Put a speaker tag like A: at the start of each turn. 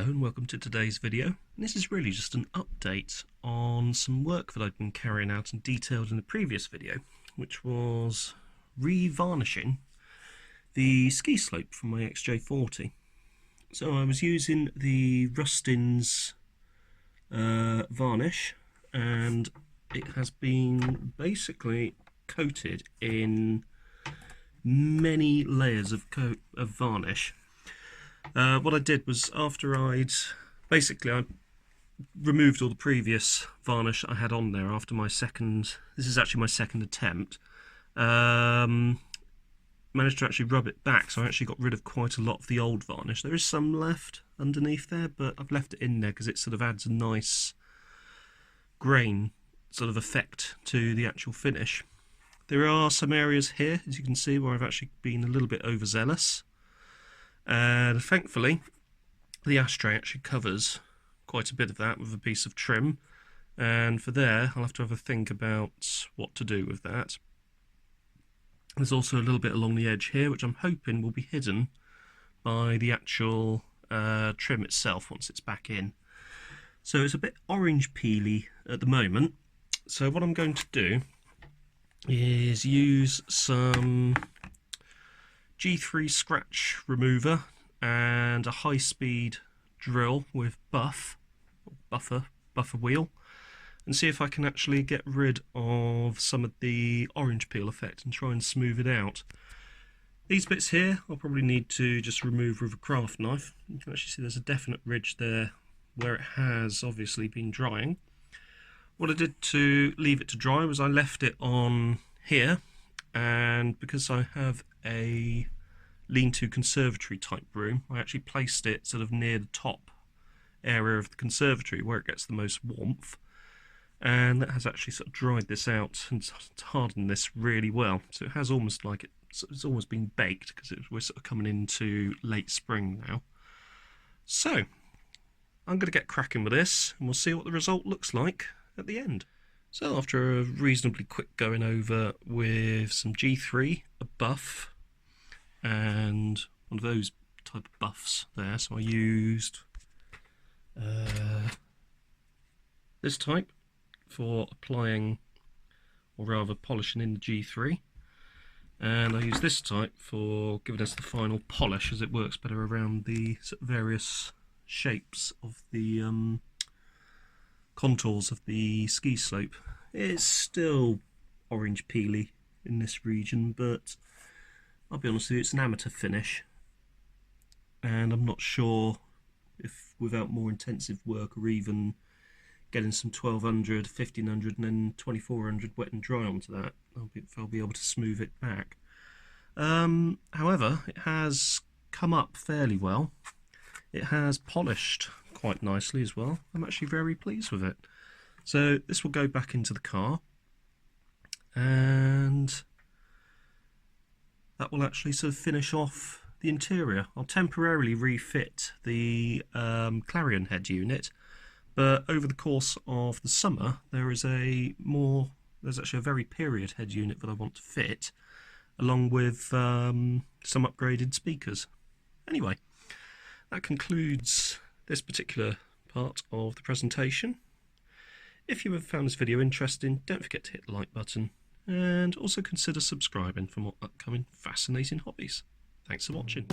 A: and welcome to today's video. And this is really just an update on some work that I've been carrying out and detailed in the previous video, which was re-varnishing the ski slope from my XJ40. So I was using the Rustins varnish, and it has been basically coated in many layers of varnish. What I did was, after I removed all the previous varnish I had on there after my second, this is actually my second attempt, managed to actually rub it back, so I actually got rid of quite a lot of the old varnish. There is some left underneath there, but I've left it in there because it sort of adds a nice grain sort of effect to the actual finish. There are some areas here, as you can see, where I've actually been a little bit overzealous. And thankfully, the ashtray actually covers quite a bit of that with a piece of trim. And for there, I'll have to have a think about what to do with that. There's also a little bit along the edge here, which I'm hoping will be hidden by the actual trim itself once it's back in. So it's a bit orange peely at the moment. So what I'm going to do is use some G3 scratch remover and a high-speed drill with buffer wheel, and see if I can actually get rid of some of the orange peel effect and try and smooth it out. These bits here I'll probably need to just remove with a craft knife. You can actually see there's a definite ridge there where it has obviously been drying. What I did to leave it to dry was I left it on here, and because I have a lean-to conservatory type room, I actually placed it sort of near the top area of the conservatory where it gets the most warmth, and that has actually sort of dried this out and hardened this really well. So it has almost like it's almost been baked, because we're sort of coming into late spring now. So I'm going to get cracking with this, and we'll see what the result looks like at the end. So after a reasonably quick going over with some G3, a buff, and one of those type of buffs there, so I used this type for applying, or rather polishing in the G3, and I use this type for giving us the final polish, as it works better around the various shapes of the contours of the ski slope. It's still orange peely in this region, but I'll be honest with you, it's an amateur finish, and I'm not sure if without more intensive work, or even getting some 1200, 1500 and then 2400 wet and dry onto that, I'll be able to smooth it back. However, it has come up fairly well. It has polished quite nicely as well. I'm actually very pleased with it. So this will go back into the car, and that will actually sort of finish off the interior. I'll temporarily refit the Clarion head unit, but over the course of the summer there's actually a very period head unit that I want to fit, along with some upgraded speakers. Anyway, that concludes this particular part of the presentation. If you have found this video interesting, don't forget to hit the like button, and also consider subscribing for more upcoming fascinating hobbies. Thanks for watching.